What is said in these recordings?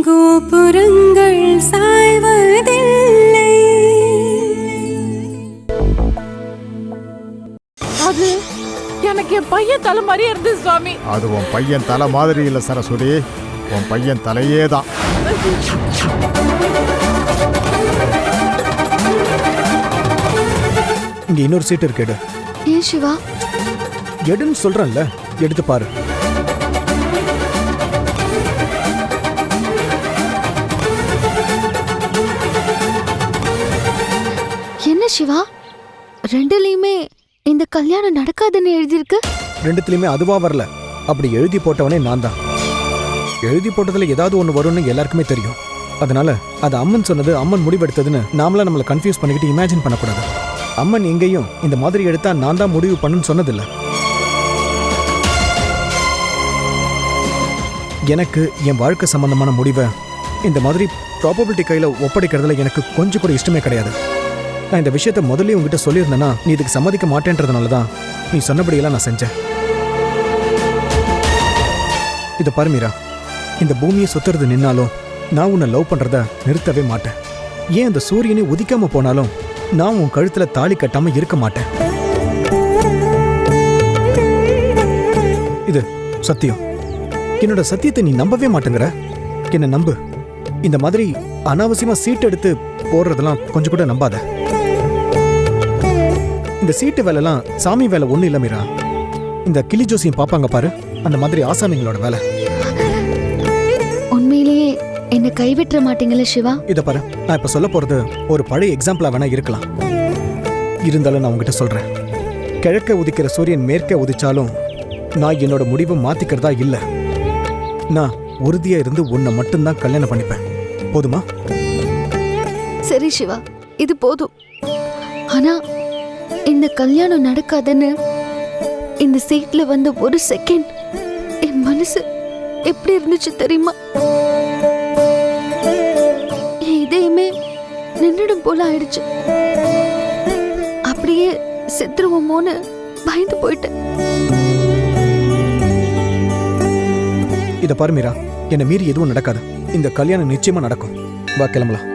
கோபுரங்கள் சாய்வதில்லை. அது எனக்கு என் பையன் தலை மாதிரியே இருந்து சுவாமி. அது உன் பையன் தலை மாதிரி இல்லை சரஸ்வதி, உன் பையன் தலையே தான். இங்க இன்னொரு சீட் இருக்கு, எடு. ஏன் சிவா? எடுன்னு சொல்றேன்ல, எடுத்து பாரு. என்ன சிவா, ரெண்டுலயுமே இந்த கல்யாணம் நடக்காதுன்னு எழுதியிருக்கு. ரெண்டுத்துலயுமே அதுவா வரல, அப்படி எழுதி போட்டவனே நான் தான். எழுதி போட்டதுல ஏதாவது ஒண்ணு வரும்னு எல்லாருக்குமே தெரியும். அதனால அது அம்மன் சொன்னது, அம்மன் முடிவெடுத்ததுன்னு நாமளா நம்மளை கன்ஃபியூஸ் பண்ணிக்கிட்டு இமேஜின் பண்ணக்கூடாது. அம்மன் எங்கேயும் இந்த மாதிரி எடுத்தா நான் தான் முடிவு பண்ணுன்னு சொன்னதில்லை. எனக்கு என் வாழ்க்கை சம்பந்தமான முடிவை இந்த மாதிரி ப்ராபபிலிட்டி கையில ஒப்படைக்கிறதுல எனக்கு கொஞ்சம் கூட இஷ்டமே கிடையாது. நான் இந்த விஷயத்த முதல்ல உங்ககிட்ட சொல்லியிருந்தேன்னா நீ இதுக்கு சம்மதிக்க மாட்டேன்றதுனால தான் நீ சொன்னபடியெல்லாம் நான் செஞ்சேன். இதை பாரு மீரா, இந்த பூமியை சுத்துறது நின்னாலும் நான் உன்னை லவ் பண்றத நிறுத்தவே மாட்டேன். ஏன் அந்த சூரியனை உதிக்காம போனாலும் நான் உன் கழுத்துல தாலி கட்டாம இருக்க மாட்டேன். இது சத்தியம். என்னோட சத்தியத்தை நீ நம்பவே மாட்டேங்கிற. என்ன நம்பு. இந்த மாதிரி அனாவசியமா சீட் எடுத்து போடுறதெல்லாம் கொஞ்சம் கூட நம்பாத. இந்த சீட்டு வேலைலாம் சாமி வேலை ஒண்ணு இல்ல மீரா. இந்த கிளி ஜோசியம் பாப்பாங்க பாரு, அந்த மாதிரி ஆசாமிங்களோட வேலை. உண்மையிலேயே என்ன கைவிட்டுற மாட்டீங்களா சிவா? இத பாரு, நான் இப்ப சொல்ல போறது ஒரு பழைய எக்ஸாம்பிளா வேணா இருக்கலாம். இருந்தாலும் நான் உங்ககிட்ட சொல்றேன், கிழக்க உதிக்கிற சூரியன் மேற்க உதிச்சாலும் நான் என்னோட முடிவை மாத்திக்கிறதா இல்ல. நான் உறுதியா இருந்து உன்னை மட்டும்தான் கல்யாணம் பண்ணிப்பேன். போதுமா? சரி சிவா, இது போதும். ஆனா இந்த கல்யாணம் நடக்காதுன்னு இந்த சீட்ல வந்த ஒரு செகண்ட் என் மனசு எப்படி இருந்துச்சு தெரியுமா? என் இதயமே நின்னுடும் போல ஆயிடுச்சு. அப்படியே செத்துருவோமோன்னு பயந்து போயிட்டேன். இத பாரு மீரா, என்னை மீறி எதுவும் நடக்காது. இந்த கல்யாணம் நிச்சயமா நடக்கும். வா கிளம்பலாம்.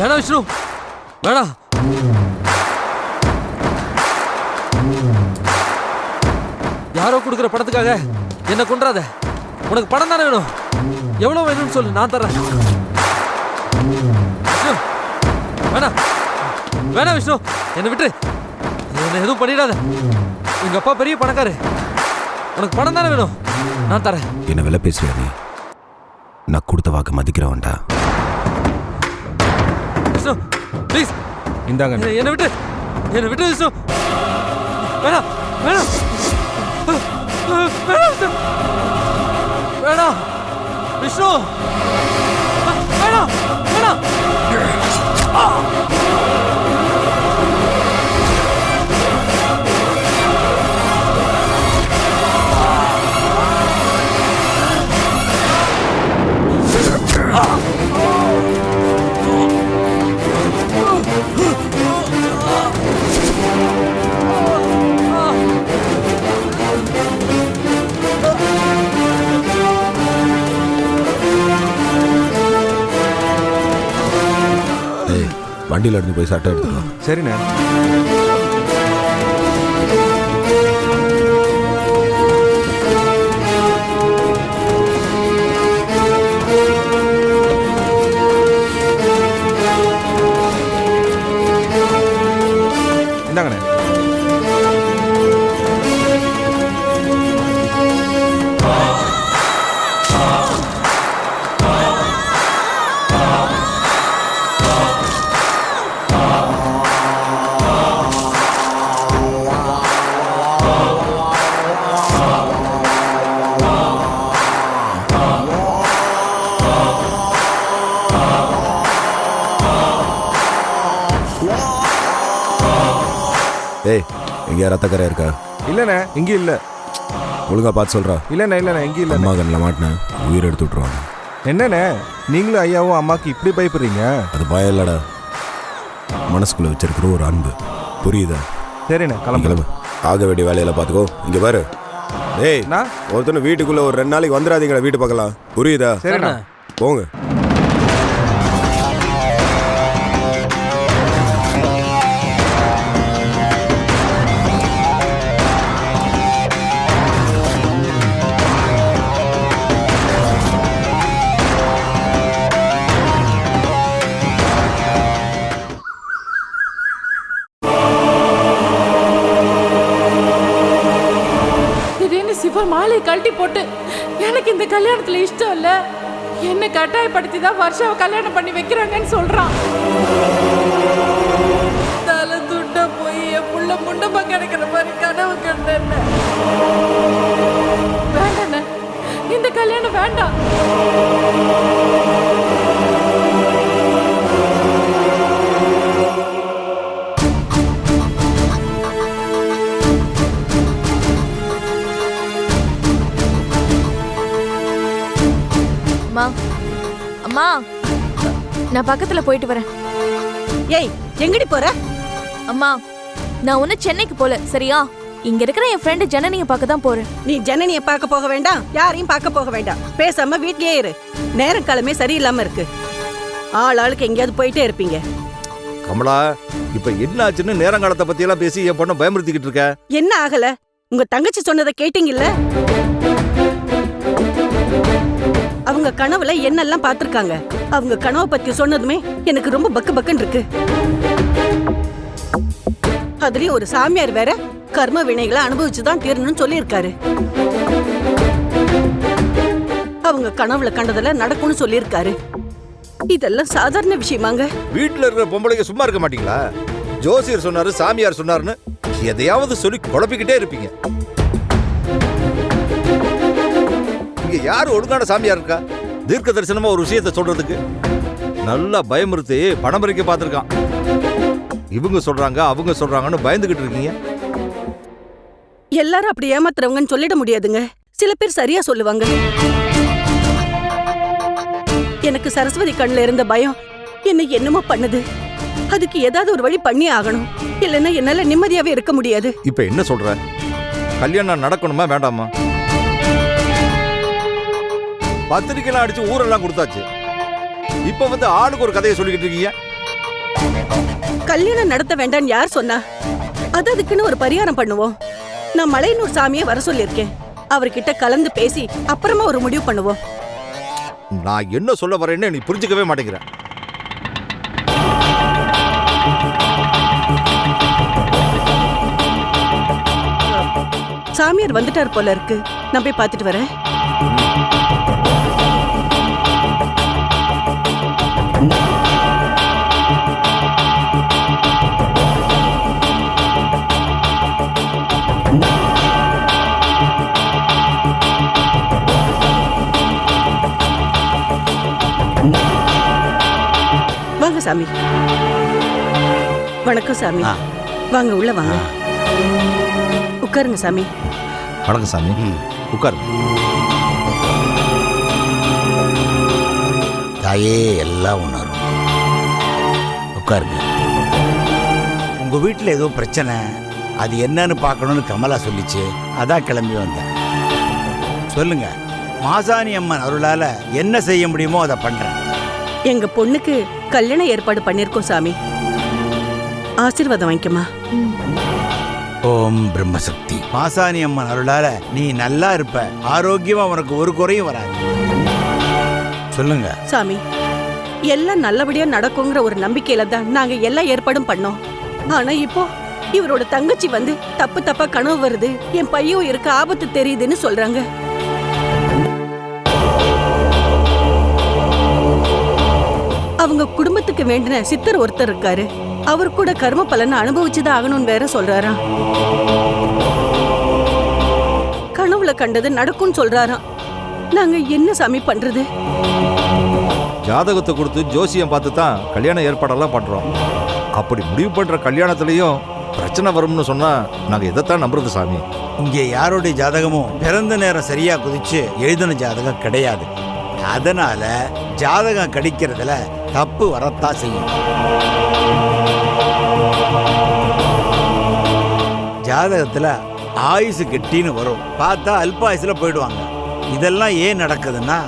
வேணா விஷ்ணு, வேணா. யாரோ கொடுக்குற பணத்துக்காக என்ன கொன்றாத. உனக்கு பணம் தானே வேணும்? எவ்வளவு வேணும்னு சொல்லு, நான் தர்றேன். வேணா வேணா விஷ்ணு, என்னை விட்டு. என்ன எதுவும் பண்ணிடாத. எங்க அப்பா பெரிய பணக்காரு. உனக்கு பணம் தானே வேணும், நான் தரேன். என்ன விலை பேசுறியா நீ? நான் கொடுத்த வாக்கு மதிக்கிறவன்டா. விஷ்ணு ப்ளீஸ் இந்தாங்க. என்னை விட்டு விஷ்ணு. வேணாம் வேணாம் வேணாம் வேணாம் விஷ்ணு வேணாம் வேணாம். வண்டியில் எடுத்து போய் சட்டை எடுத்துக்கோ. சரிண்ணே. இந்தாங்கண்ணே. ஏய், எங்கேயா ரத்தக்கரை இருக்கா? இல்லைண்ணே, எங்கேயும் இல்லை. ஒழுங்கா பார்த்து சொல்கிறா. இல்லைண்ணே எங்கேயும் இல்லை. அம்மா கண்ணில் மாட்டினேன், உயிர் எடுத்து விட்ருவாங்க. என்னண்ணே நீங்களும் ஐயாவும் அம்மாவுக்கு இப்படி பயப்படுறீங்க? அது பயம் இல்லடா, மனசுக்குள்ளே வச்சிருக்கிற ஒரு அன்பு. புரியுதா? சரிண்ணே, கிளம்பு. ஆக வேண்டிய வேலையெல்லாம் பார்த்துக்கோ. இங்கே பாரு, டேய், ஒருத்தனை வீட்டுக்குள்ளே ஒரு 2 நாளைக்கு வந்துடாதீங்களா வீட்டு பார்க்கலாம். புரியுதா? சரிண்ணா, போங்க. திடீர்னு சிவா மாலை கழட்டி போட்டு எனக்கு இந்த கல்யாணத்துல இஷ்டம் இல்ல, என்ன கட்டாயப்படுத்தி தான் வருஷாவை கல்யாணம் பண்ணி வைக்கிறாங்கன்னு சொல்றான். தலை துண்டா போய் என் புள்ள முண்டமா கிடைக்கிற மாதிரி கனவு கண்டேன். வேண்டாண்ண, இந்த கல்யாணம் வேண்டாம். அம்மா அம்மா, நான் பக்கத்துல போயிட்டு வரேன். ஏய், எங்கடி போற? அம்மா, நான் ஒன்னும் சென்னைக்கு போல, சரியா? இங்க இருக்கிற என் ஃப்ரெண்டு ஜனனியை பார்க்க தான் போறேன். நீ ஜனனியை பார்க்க போக வேண்டாம், யாரையும் பார்க்க போக வேண்டாம். பேசாம வீட்லயே இரு. நேரம் காலமே சரியில்லாம இருக்கு. ஆளுக்கு எங்கேயாவது போயிட்டே இருப்பீங்க. கமலா, இப்ப என்ன ஆச்சுன்னு நேரங்காலத்தை பத்தி எல்லாம் பேசி என் பொண்ணை பயமுறுத்திக்கிட்டு இருக்க? என்ன ஆகல? உங்க தங்கச்சி சொன்னதை கேட்டீங்கல்ல? அவங்க கனவுல என்னெல்லாம் பார்த்திருக்காங்க. அவங்க கனவை பத்தி சொன்னதுமே எனக்கு ரொம்ப பக்கு பக்குன்னு இருக்கு. அதுலயும் ஒரு சாமியார் வேற கர்ம வினைகளை அனுபவிச்சுதான் தீரணும்னு சொல்லியிருக்காரு. அவங்க கனவுல கண்டதுல நடக்கும்னு சொல்லியிருக்காரு. இதெல்லாம் சாதாரண விஷயமாங்க. வீட்டுல இருக்கிற பொம்பளைங்க சும்மா இருக்க மாட்டீங்களா? ஜோசியர் சொன்னாரு, சாமியார் சொன்னாருன்னு எதையாவது சொல்லி குழப்பிக்கிட்டே இருப்பீங்க. இங்க யாரு ஒழுங்கான சாமியார் இருக்கா தீர்க்க தரிசனமா ஒரு விஷயத்தை சொல்றதுக்கு? நல்லா பயமுறுத்தி பணம் பறிக்க பார்த்திருக்கான். இவங்க சொல்றாங்க அவங்க சொல்றாங்கன்னு பயந்துகிட்டு இருக்கீங்க. எல்லாரும் அப்படி ஏமாத்துறவங்கன்னு சொல்லிட முடியாதுங்க. சில பேர் சரியா சொல்லுவாங்க. எனக்கு சரஸ்வதி கண்ணுல இருந்த பயம் என்ன என்னமோ பண்ணுது. அதுக்கு ஏதாவது ஒரு வழி பண்ணி ஆகணும். இல்லைன்னா என்னால நிம்மதியாவே இருக்க முடியாது. இப்ப என்ன சொல்ற? கல்யாணம் நடக்கணுமா வேண்டாமா? பத்திரிக்கைலாம் அடிச்சு ஊரெல்லாம் கொடுத்தாச்சு. இப்ப வந்து ஆளுக்கு ஒரு கதையை சொல்லிக்கிட்டு இருக்கீங்க. கல்யாணம் நடத்த வேண்டாம்னு யார் சொன்னா? அதுக்குன்னு ஒரு பரிகாரம் பண்ணுவோம். நான் மலையனூர் சாமியை வர சொல்லியிருக்கேன். அவர்கிட்ட கலந்து பேசி அப்புறமா ஒரு முடிவு பண்ணுவோம். நான் என்ன சொல்ல வரேன்னு நீ புரிஞ்சுக்கவே மாட்டேங்கிற. சாமியார் வந்துட்டார் போல இருக்கு. நான் போய் பார்த்துட்டு வரேன். வாங்க சாமி. வணக்கம் சாமி. வாங்க உள்ள வாங்க. உட்காருங்க சாமி. வணக்கம் சாமி. உட்காரு. தாயே எல்லாம் உணரும். உட்காருங்க. உங்க வீட்டில் ஏதோ பிரச்சனை, அது என்னன்னு பார்க்கணும்னு கமலா சொல்லிச்சு, அதான் கிளம்பி வந்தேன். சொல்லுங்க, மாசாணி அம்மன் அருளால என்ன செய்ய முடியுமோ அதை பண்றேன். எங்க பொண்ணுக்கு கல்யாண ஏற்பாடு பண்ணிருக்கோம் சாமி. ஆசீர்வாதம் வாங்கிக்கமா. ஓம் பிரம்மசக்தி. மாசாணி அம்மன் அருளால நீ நல்லா இருப்ப, ஆரோக்கியமா, உனக்கு ஒரு குறையும் வராது. சொல்லுங்க சாமி. எல்லாம் நல்லபடியா நடக்குங்கிற ஒரு நம்பிக்கையில தான் நாங்க எல்லா ஏற்பாடும் பண்ணோம். ஆனா இப்போ இவரோட தங்கச்சி வந்து தப்பா கனவு வருது, என் பையன் இருக்க ஆபத்து தெரியுதுன்னு சொல்றாங்க. அவங்க குடும்பத்துக்கு வேண்டின சித்தர் ஒருத்தர் இருக்காரு, அவர் கூட கர்ம பலனை அனுபவிச்சுதான் ஆகணும்னு வேற சொல்றாராம். கனவுல கண்டது நடக்கும்னு சொல்றாராம். நாங்க என்ன சாமி பண்றது? ஜாதகத்தை கொடுத்து ஜோசியம் பார்த்து தான் கல்யாண ஏற்பாடெல்லாம் பண்றோம். அப்படி முடிவு பண்ற கல்யாணத்திலையும் பிரச்சனை வரும்னு சொன்னா நாங்க இதைத்தான் நம்புறது சாமி. இங்கே யாருடைய ஜாதகமும் பிறந்த நேரம் சரியா குதிச்சு எழுதின ஜாதகம் கிடையாது. அதனால ஜாதகம் கடிக்கிறதுல தப்பு வரத்தான் செய்யும். ஜாதகத்துல ஆயுசு கெட்டின்னு வரும், பார்த்தா அல்பாயுசுல போயிடுவாங்க. இதெல்லாம் ஏன் நடக்குதுன்னா,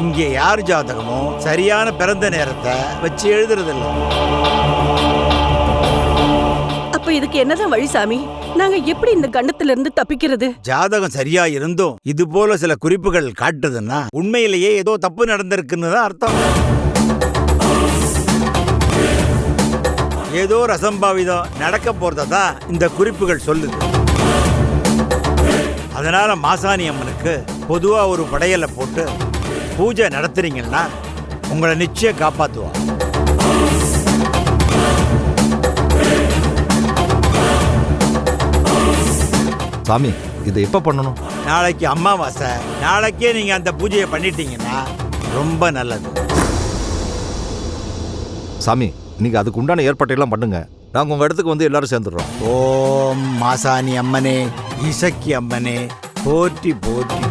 இங்கே யார் ஜாதகமும் சரியான பிறந்த நேரத்தை வச்சு எழுதுறதில்லை. அப்ப இதுக்கு என்னதான் வழி சாமி? நாங்க எப்படி இந்த கண்டத்துல இருந்து தப்பிக்கிறது? ஜாதகம் சரியா இருந்தும் இது போல சில குறிப்புகள் காட்டுதுன்னா உண்மையிலேயே ஏதோ தப்பு நடந்திருக்குன்னு தான் அர்த்தம். ஏதோ ரசம்பாவிதம் நடக்க போறதா இந்த குறிப்புகள் சொல்லுது. அதனால மாசாணி அம்மனுக்கு பொதுவா ஒரு படையலை போட்டு பூஜை நடத்துறீங்கன்னா உங்களை நிச்சயம் காப்பாத்துவா. சாமி, இதை எப்ப பண்ணணும்? நாளைக்கு அமாவாசை, நாளைக்கே நீங்க அந்த பூஜையை பண்ணிட்டீங்கன்னா ரொம்ப நல்லது. சாமி, நீங்க அதுக்கு உண்டான ஏற்பாட்டெல்லாம் பண்ணுங்க. நாங்க உங்க இடத்துக்கு வந்து எல்லாரும் சேர்ந்துடுறோம். ஓம் மாசாணி அம்மனே, இசக்கி அம்மனே, போற்றி போற்றி.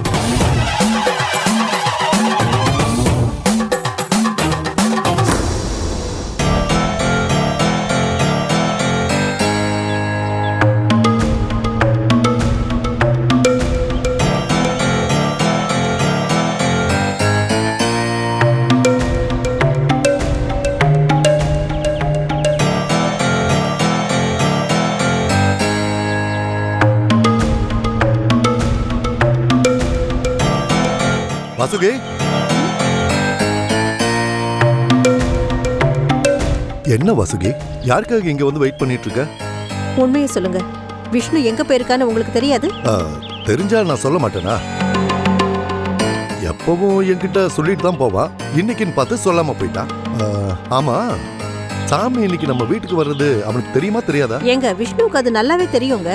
வாசுகி, என்ன வாசுகி, யாருக்காக இங்க வந்து வெயிட் பண்ணிட்டு இருக்க? உண்மையை சொல்லுங்க, விஷ்ணு எங்க போயிருக்கான்னு உங்களுக்கு தெரியாது? தெரிஞ்சா நான் சொல்ல மாட்டேனா? எப்பவும் என்கிட்ட சொல்லிட்டு தான் போவான். இன்னைக்குன்னு பார்த்து சொல்லாம போயிட்டான். ஆமா, சாமி இன்னைக்கு நம்ம வீட்டுக்கு வர்றது அவனுக்கு தெரியுமா தெரியாதா? எங்க விஷ்ணுவுக்கு அது நல்லாவே தெரியுங்க.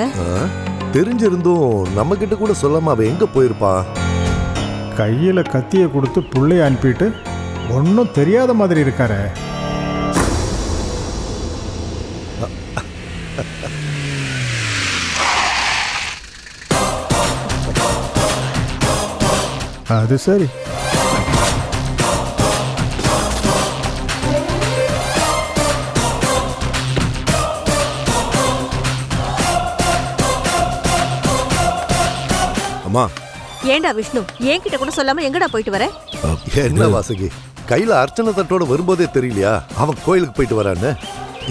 தெரிஞ்சிருந்தும் நம்ம கிட்ட கூட சொல்லாம அவன் எங்க போயிருப்பா? கையில் கத்தியை கொடுத்து புள்ளைய அனுப்பிட்டு ஒன்றும் தெரியாத மாதிரி இருக்காரு. அது சரி. அம்மா, ஏண்டா விஷ்ணு, என்கிட்ட கூட சொல்லாம எங்கடா போயிட்டு வர? என்ன வாசுகி, கையில அர்ச்சனை தட்டோட வரும்போதே தெரியலையா அவன் கோயிலுக்கு போயிட்டு வரான்னு?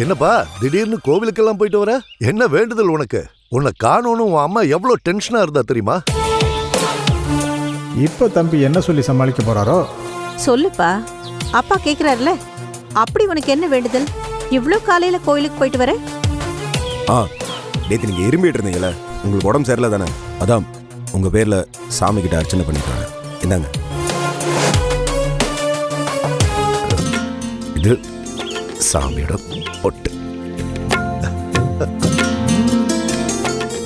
என்னப்பா திடீர்னு கோவிலுக்கெல்லாம் போயிட்டு வர? என்ன வேண்டுதல் உனக்கு? உன்னை காணோன்னு உன் அம்மா எவ்வளவு டென்ஷனா இருந்தா தெரியுமா? இப்ப தம்பி என்ன சொல்லி சமாளிக்க போறாரோ? சொல்லுப்பா, அப்பா கேக்குறாருல. அப்படி உனக்கு என்ன வேண்டுதல்? இவ்ளோ காலையில கோயிலுக்கு போயிட்டு வர? நேத்து நீங்க இரும்பிட்டு இருந்தீங்களே, உங்களுக்கு உடம்பு சரியில்லை தானே? அதான் உங்க பேர்ல சாமி கிட்ட அர்ச்சனை பண்ணிக்கிறாங்க. இந்தாங்க, இது சாமியோட பொட்டு.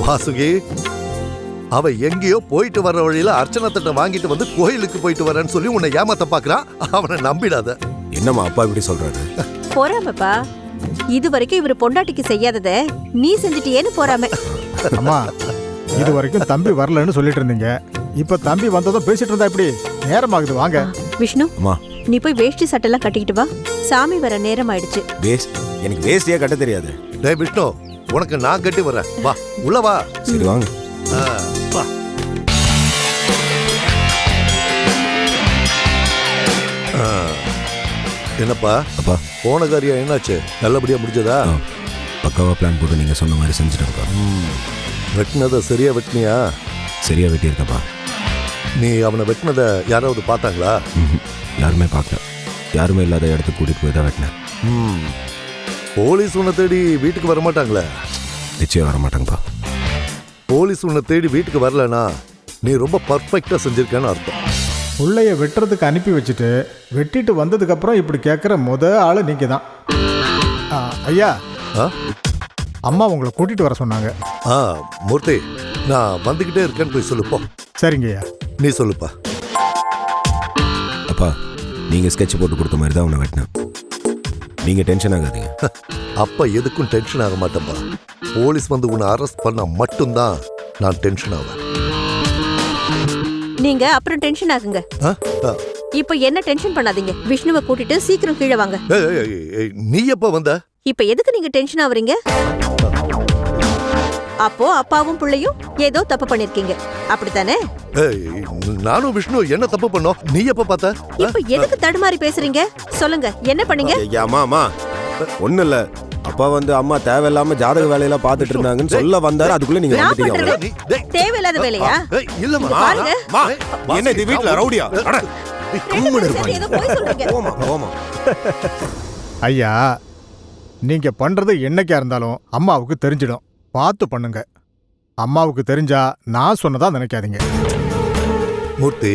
வாசுகி, அவ எங்கேயோ போயிட்டு வர்ற வழியில அர்ச்சனை தட்டை வாங்கிட்டு வந்து கோயிலுக்கு போயிட்டு வரேன்னு சொல்லி உன்னை ஏமாத்த பாக்குறான். அவனை நம்பிடாத. என்னம்மா அப்பா இப்படி சொல்றாரு? பொறாமப்பா. இது வரைக்கும் இவர் பொண்டாட்டிக்கு செய்யாதத நீ செஞ்சுட்டியேன்னு பொறாம. அம்மா, இது வரைக்கும் தம்பி வரலன்னு சொல்லிட்டு இருந்தீங்க. இப்ப தம்பி வந்ததும் பேசிட்டு இருந்தா எப்படி? நேரமாகுது, வாங்க. விஷ்ணு, அம்மா, நீ போய் வேஷ்டி சட்டெல்லாம் கட்டிக்கிட்டு வா. சாமி வர நேரம் ஆயிடுச்சு. வேஸ்ட் எனக்கு வேஸ்டியே கட்ட தெரியாது. டேய் விஷ்ணு, உனக்கு நான் கட்டி வரேன். வா உள்ள வா. சரி வாங்க. வா. என்னப்பா அப்பா, போன காரியம் என்னாச்சு? நல்லபடியா முடிஞ்சதா? பக்காவா பிளான் போட்டு நீங்க சொன்ன மாதிரி செஞ்சுட்டேன்ப்பா. வெட்டினதை சரியா வெட்டினியா? சரியா வெட்டியிருக்கப்பா. நீ அவனை வெட்டினதை யாராவது பார்த்தாங்களா? யாருமே பார்க்கல. யாருமே இல்லாத இடத்துக்கு கூட்டிட்டு போய் தான் வெட்டினேன். போலீஸ் உன்னை தேடி வீட்டுக்கு வர மாட்டாங்களே? நிச்சயம் வர மாட்டாங்கப்பா. போலீஸ் உன்னை தேடி வீட்டுக்கு வரலனா நீ ரொம்ப பர்ஃபெக்டா செஞ்சிருக்கேன்னு அர்த்தம். பிள்ளைய வெட்டுறதுக்கு அனுப்பி வச்சுட்டு வெட்டிட்டு வந்ததுக்கு அப்புறம் இப்படி கேட்குற ஆளு நீங்க தான். ஐயா, அம்மா உங்களை கூட்டிட்டு வர சொன்னாங்க. மூர்த்தி, நான் வந்துகிட்டே இருக்கேன்னு போய் சொல்லுப்போ. சரிங்க ஐயா. நீ சொல்லுப்பா. அப்பா, நீங்க ஸ்கெட்ச் போட்டு கொடுத்த மாதிரி தான் உன்னை வெட்டினேன். நீங்க டென்ஷன் ஆகாதீங்க. அப்பா எதுக்கும் டென்ஷன் ஆக மாட்டேன்பா. போலீஸ் வந்து உன்னை அரெஸ்ட் பண்ணா மட்டும்தான் நான் டென்ஷன் ஆவேன். நீங்க அப்புறம் டென்ஷன் ஆகுங்க. இப்ப என்ன டென்ஷன் பண்ணாதீங்க. விஷ்ணுவை கூட்டிட்டு சீக்கிரம் கீழே வாங்க. நீ எப்ப வந்த? இப்ப எதுக்கு நீங்க டென்ஷன் ஆவறீங்க? அப்போ அப்பாவும் பிள்ளையும் ஏதோ தப்பு பண்ணிருக்கீங்க, அப்படித்தானே? நானும் விஷ்ணு என்ன தப்பு பண்ணோம்? நீ எப்ப பார்த்த? இப்ப எதுக்கு தடுமாறி பேசுறீங்க? சொல்லுங்க, என்ன பண்ணீங்க? அம்மா, ஒண்ணு இல்ல. அப்பா வந்து அம்மா தேவையில்லாம ஜாதக வேலையெல்லாம் பாத்துட்டு இருந்தாங்கன்னு சொல்ல வந்தாரு. அதுக்குள்ள நீங்க வந்துட்டீங்க. தேவையில்லாத வேலையா? இல்லம்மா, பாருங்க. என்ன இது வீட்ல ரவுடியா? ஐயா, நீங்க பண்றது என்னைக்கா இருந்தாலும் அம்மாவுக்கு தெரிஞ்சிடும். பார்த்து பண்ணுங்க. அம்மாவுக்கு தெரிஞ்சா நான் சொன்னதா நினைக்காதீங்க. மூர்த்தி,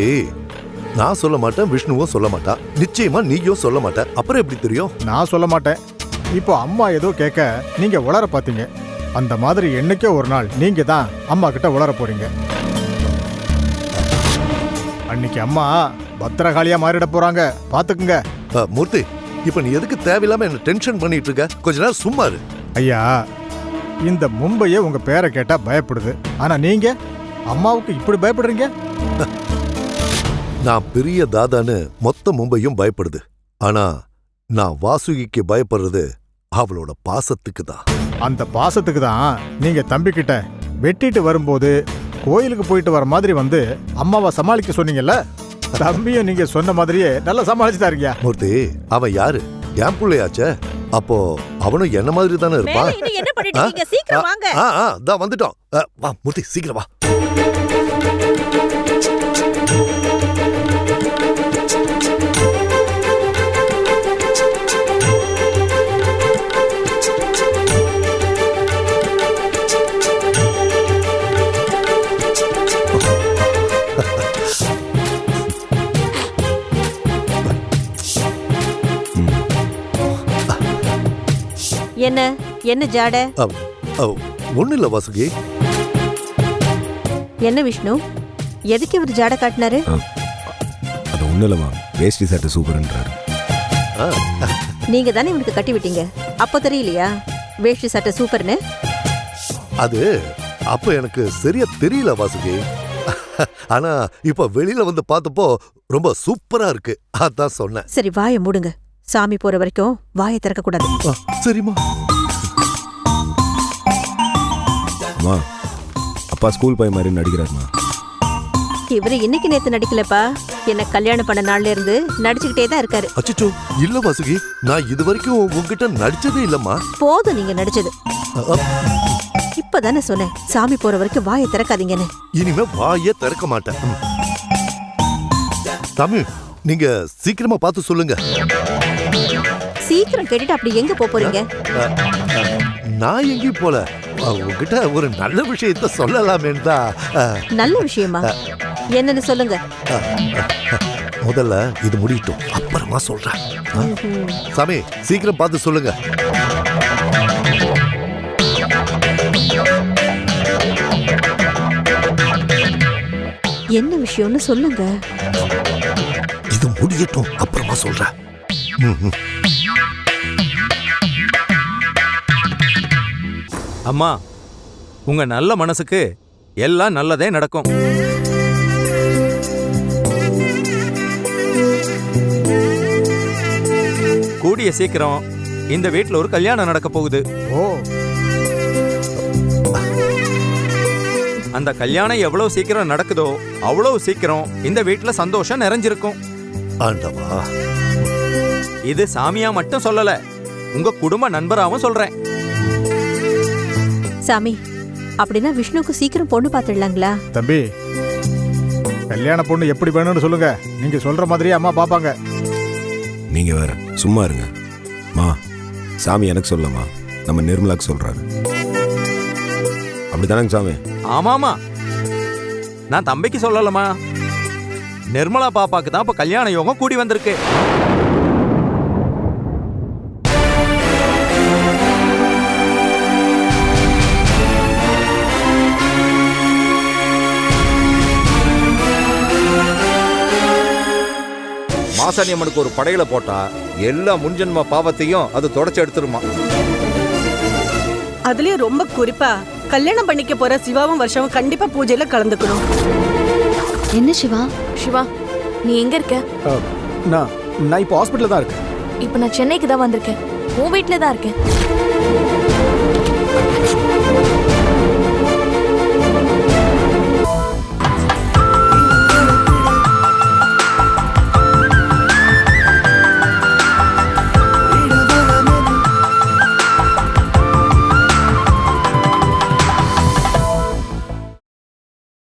நான் சொல்ல மாட்டேன், விஷ்ணுவும் சொல்ல மாட்டான். நிச்சயமா நீயும் சொல்ல மாட்டேன். அப்புறம் எப்படி தெரியும்? நான் சொல்ல மாட்டேன். இப்போ அம்மா ஏதோ கேட்க நீங்க உளர பாத்தீங்க. அந்த மாதிரி என்னைக்கோ ஒரு நாள் நீங்க தான் அம்மா கிட்ட உளர போறீங்க. அன்னைக்கு அம்மா பத்திரகாளியா மாறிட போறாங்க, பாத்துக்குங்க. மூர்த்தி, இப்ப நீ எதுக்கு தேவையில்லாம என்ன டென்ஷன் பண்ணிட்டு இருக்க? கொஞ்ச நேரம் சும்மா இரு. ஐயா, இந்த மும்பையே உங்க பேரை கேட்டா பயப்படுது. ஆனா நீங்க அம்மாவுக்கு இப்படி பயப்படுறீங்க? நான் பெரிய தாதான்னு மொத்த மும்பையும் பயப்படுது. ஆனா நான் வாசுகிக்கு பயப்படுறது அவளோட பாசத்துக்கு தான். அந்த பாசத்துக்கு தான் நீங்க தம்பி கிட்ட வெட்டிட்டு வரும்போது கோயிலுக்கு போயிட்டு வர மாதிரி வந்து அம்மாவை சமாளிக்க சொன்னீங்கல்ல. தம்பியும் நீங்க சொன்ன மாதிரியே நல்லா சமாளிச்சுட்டாருங்க. மூர்த்தி, அவன் யாரு? என் பிள்ளையாச்சே. அப்போ அவனும் என்ன மாதிரி தானே இருப்பான். என்ன பண்ணிட்டு இருக்கீங்க? சீக்கிரம் வாங்க. தான் வந்துட்டோம். வா மூர்த்தி, சீக்கிரம் வா. என்ன என்ன ஜாட? ஒண்ணு இல்ல வாசுகி. என்ன விஷ்ணு, எதுக்கு இவர் ஜாட காட்டினாரு? அது ஒண்ணு இல்லமா, வேஷ்டி சட்டை சூப்பர்ன்றாரு. நீங்க தானே இவனுக்கு கட்டி விட்டீங்க, அப்போ தெரியலையா வேஷ்டி சட்டை சூப்பர்னு? அது அப்ப எனக்கு சரியா தெரியல வாசுகி. ஆனா இப்ப வெளியில வந்து பார்த்தப்போ ரொம்ப சூப்பரா இருக்கு, அதான் சொன்னேன். சரி, வாயை மூடுங்க. சாமி போற வரைக்கும் வாயை திறக்க கூடாது. சரிம்மா. அம்மா, அப்பா ஸ்கூல் போய் மாதிரி நடிக்கிறாருமா. இவரு இன்னைக்கு நேத்து நடிக்கலப்பா. என்ன கல்யாணம் பண்ண நாள்ல இருந்து நடிச்சுக்கிட்டே தான் இருக்காரு. அச்சச்சோ, இல்ல வாசுகி, நான் இது வரைக்கும் உங்ககிட்ட நடிச்சதே இல்லம்மா. போதும் நீங்க நடிச்சது. இப்பதானே சொன்னேன் சாமி போற வரைக்கும் வாயை திறக்காதீங்கன்னு. இனிமே வாயே திறக்க மாட்டேன். தமிழ், நீங்க சீக்கிரமா பார்த்து சொல்லுங்க. சீக்கிரம் கேட்டுட்டு அப்படி எங்க போறீங்க? நான் எங்கேயும் போல, உங்ககிட்ட ஒரு நல்ல விஷயத்த சொல்லலாமேன்னு தான். நல்ல விஷயமா? என்னன்னு சொல்லுங்க. முதல்ல இது முடியட்டும், அப்புறமா சொல்றேன். சாமி, சீக்கிரம் பார்த்து சொல்லுங்க. என்ன விஷயம்னு சொல்லுங்க. இது முடியட்டும், அப்புறமா சொல்றேன். அம்மா, உங்க நல்ல மனசுக்கு எல்லாம் நல்லதே நடக்கும். கூடிய சீக்கிரம் இந்த வீட்ல ஒரு கல்யாணம் நடக்க போகுது. ஓ, அந்த கல்யாணம் எவ்வளவு சீக்கிரம் நடக்குதோ அவ்வளவு சீக்கிரம் இந்த வீட்ல சந்தோஷம் நிறைஞ்சிருக்கும். ஆண்டவா, இது சாமியா மட்டும் சொல்லல, உங்க குடும்ப நண்பராவும் சொல்றேன். சாமி, அப்படின்னா விஷ்ணுக்கு சீக்கிரம் பொண்ணு பார்த்துடலாங்களா? தம்பி, கல்யாண பொண்ணு எப்படி வேணும்னு சொல்லுங்க. நீங்க சொல்ற மாதிரியே அம்மா பாப்பாங்க. நீங்க வேற சும்மா இருங்க. மா, சாமி எனக்கு சொல்லமா, நம்ம நிர்மலாக்கு சொல்றாரு. அப்படித்தானங்க சாமி? ஆமாமா, நான் தம்பிக்கு சொல்லலமா, நிர்மலா பாப்பாக்கு தான் இப்ப கல்யாண யோகம் கூடி வந்திருக்கு. மாசாணி அம்மனுக்கு ஒரு படையில போட்டா எல்லா முன்ஜென்ம பாவத்தையும் அது தொடச்சு எடுத்துருமா. அதுலயும் ரொம்ப குறிப்பா கல்யாணம் பண்ணிக்க போற சிவாவும் வருஷமும் கண்டிப்பா பூஜையில கலந்துக்கணும். என்ன சிவா? சிவா, நீ எங்க இருக்க? நான் இப்போ ஹாஸ்பிட்டல்ல தான் இருக்கேன். இப்போ நான் சென்னைக்கு தான் வந்திருக்கேன். உன் வீட்டில தான் இருக்கேன்.